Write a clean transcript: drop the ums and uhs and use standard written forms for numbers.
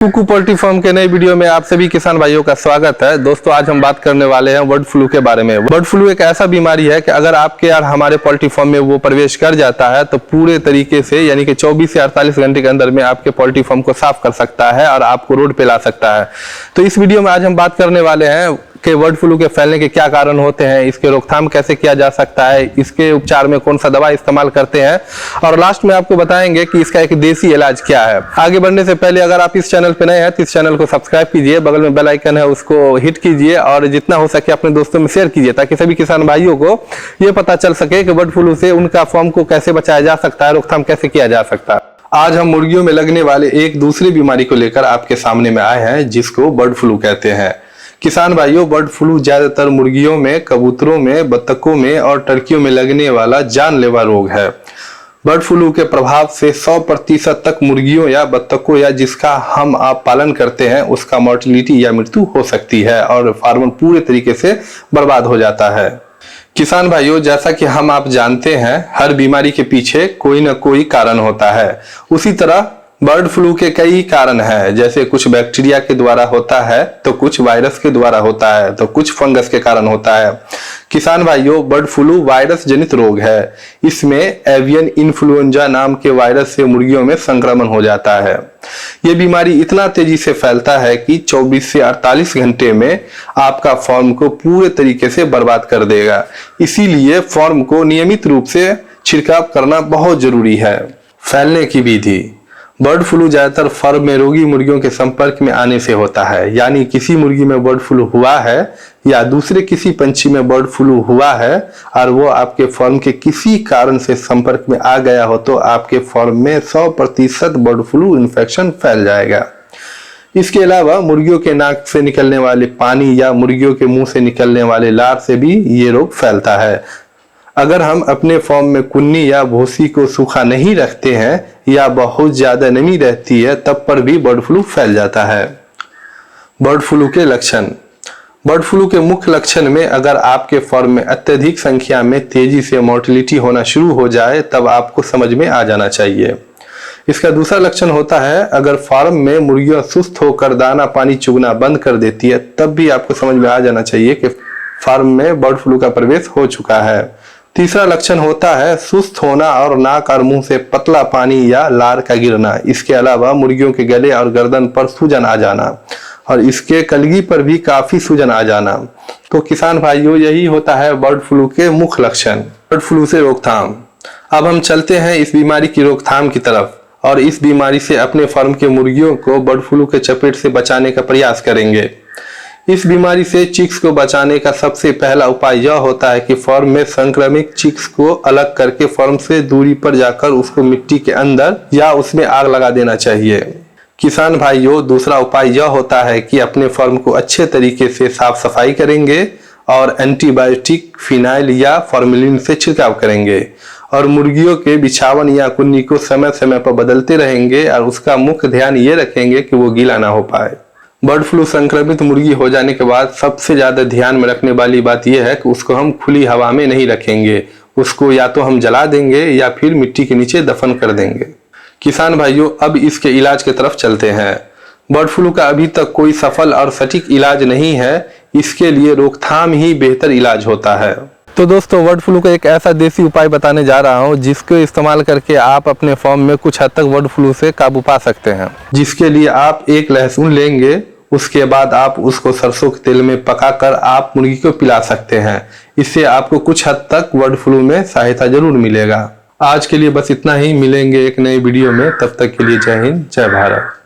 Kuku poultry farm के नए video में आप सभी किसान भाइयों का स्वागत है। दोस्तों आज हम बात करने वाले हैं बर्ड फ्लू के बारे में। बर्ड फ्लू एक ऐसा बीमारी है कि अगर आपके यार हमारे पोल्ट्री फार्म में वो प्रवेश कर जाता है तो पूरे तरीके से यानी कि 24 से 48 घंटे के अंदर में आपके पोल्ट्री फार्म को साफ कर सकता है और आपको रोड पे ला सकता है। तो इस वीडियो में आज हम बात करने वाले हैं कि बर्ड फ्लू के फैलने के क्या कारण होते हैं, इसके रोकथाम कैसे किया जा सकता है, इसके उपचार में कौन सा दवा इस्तेमाल करते हैं और लास्ट में आपको बताएंगे कि इसका एक देसी इलाज क्या है। आगे बढ़ने से पहले अगर आप इस चैनल पे नए हैं तो इस चैनल को सब्सक्राइब कीजिए, बगल में बेल आइकन है उसको हिट कीजिए और जितना हो सके अपने दोस्तों में शेयर कीजिए ताकि सभी किसान भाइयों को ये पता चल सके कि बर्ड फ्लू से उनका फार्म को कैसे बचाया जा सकता है, रोकथाम कैसे किया जा सकता है। आज हम मुर्गियों में लगने वाले एक दूसरी बीमारी को लेकर आपके सामने में आए हैं जिसको बर्ड फ्लू कहते हैं। किसान भाइयों, बर्ड फ्लू ज्यादातर मुर्गियों में, कबूतरों में, बत्तखों में और टर्कियों में लगने वाला जानलेवा रोग है। बर्ड फ्लू के प्रभाव से 100% तक मुर्गियों या बत्तखों या जिसका हम आप पालन करते हैं उसका मोर्टेलिटी या मृत्यु हो सकती है और फार्म पूरे तरीके से बर्बाद हो जाता है। किसान भाइयों, जैसा कि हम आप जानते हैं हर बीमारी के पीछे कोई ना कोई कारण होता है। उसी तरह बर्ड फ्लू के कई कारण हैं, जैसे कुछ बैक्टीरिया के द्वारा होता है तो कुछ वायरस के द्वारा होता है तो कुछ फंगस के कारण होता है। किसान भाइयों, बर्ड फ्लू वायरस जनित रोग है। इसमें एवियन इन्फ्लुएंजा नाम के वायरस से मुर्गियों में संक्रमण हो जाता है। ये बीमारी इतना तेजी से फैलता है कि 24 से 48 घंटे में आपका फार्म को पूरे तरीके से बर्बाद कर देगा। इसीलिए फार्म को नियमित रूप से छिड़काव करना बहुत जरूरी है। फैलने की विधि। बर्ड फ्लू ज्यादातर फार्म में रोगी मुर्गियों के संपर्क में आने से होता है, यानी किसी मुर्गी में बर्ड फ्लू हुआ है या दूसरे किसी पंछी में बर्ड फ्लू हुआ है और वो आपके फार्म के किसी कारण से संपर्क में आ गया हो तो आपके फार्म में 100% बर्ड फ्लू इन्फेक्शन फैल जाएगा। इसके अलावा मुर्गियों के नाक से निकलने वाले पानी या मुर्गियों के मुंह से निकलने वाले लार से भी ये रोग फैलता है। अगर हम अपने फार्म में कुन्नी या भूसी को सूखा नहीं रखते हैं या बहुत ज्यादा नमी रहती है तब पर भी बर्ड फ्लू फैल जाता है। बर्ड फ्लू के लक्षण। बर्ड फ्लू के मुख्य लक्षण में अगर आपके फार्म में अत्यधिक संख्या में तेजी से मोर्टेलिटी होना शुरू हो जाए तब आपको समझ में आ जाना चाहिए। इसका दूसरा लक्षण होता है अगर फार्म में मुर्गियां सुस्त होकर दाना पानी चुगना बंद कर देती है तब भी आपको समझ में आ जाना चाहिए कि फार्म में बर्ड फ्लू का प्रवेश हो चुका है। तीसरा लक्षण होता है सुस्त होना और नाक और मुंह से पतला पानी या लार का गिरना। इसके अलावा मुर्गियों के गले और गर्दन पर सूजन आ जाना और इसके कलगी पर भी काफी सूजन आ जाना। तो किसान भाइयों, यही होता है बर्ड फ्लू के मुख्य लक्षण। बर्ड फ्लू से रोकथाम। अब हम चलते हैं इस बीमारी की रोकथाम की तरफ और इस बीमारी से अपने फार्म के मुर्गियों को बर्ड फ्लू के चपेट से बचाने का प्रयास करेंगे। इस बीमारी से चिक्स को बचाने का सबसे पहला उपाय यह होता है कि फार्म में संक्रमित चिक्स को अलग करके फार्म से दूरी पर जाकर उसको मिट्टी के अंदर या उसमें आग लगा देना चाहिए। किसान भाइयों, दूसरा उपाय यह होता है कि अपने फार्म को अच्छे तरीके से साफ सफाई करेंगे और एंटीबायोटिक, फिनाइल या फॉर्मेलिन से छिड़काव करेंगे और मुर्गियों के बिछावन या कुन्नी को समय समय पर बदलते रहेंगे और उसका मुख्य ध्यान ये रखेंगे कि वो गीला ना हो पाए। बर्ड फ्लू संक्रमित मुर्गी हो जाने के बाद सबसे ज्यादा ध्यान में रखने वाली बात यह है कि उसको हम खुली हवा में नहीं रखेंगे, उसको या तो हम जला देंगे या फिर मिट्टी के नीचे दफन कर देंगे। किसान भाइयों, अब इसके इलाज की तरफ चलते हैं। बर्ड फ्लू का अभी तक कोई सफल और सटीक इलाज नहीं है, इसके लिए रोकथाम ही बेहतर इलाज होता है। तो दोस्तों, बर्ड फ्लू का एक ऐसा देसी उपाय बताने जा रहा हूं जिसको इस्तेमाल करके आप अपने फार्म में कुछ हद तक बर्ड फ्लू से काबू पा सकते हैं। जिसके लिए आप एक लहसुन लेंगे, उसके बाद आप उसको सरसों के तेल में पकाकर आप मुर्गी को पिला सकते हैं। इससे आपको कुछ हद तक बर्ड फ्लू में सहायता जरूर मिलेगा। आज के लिए बस इतना ही, मिलेंगे एक नए वीडियो में, तब तक के लिए जय हिंद, जय भारत।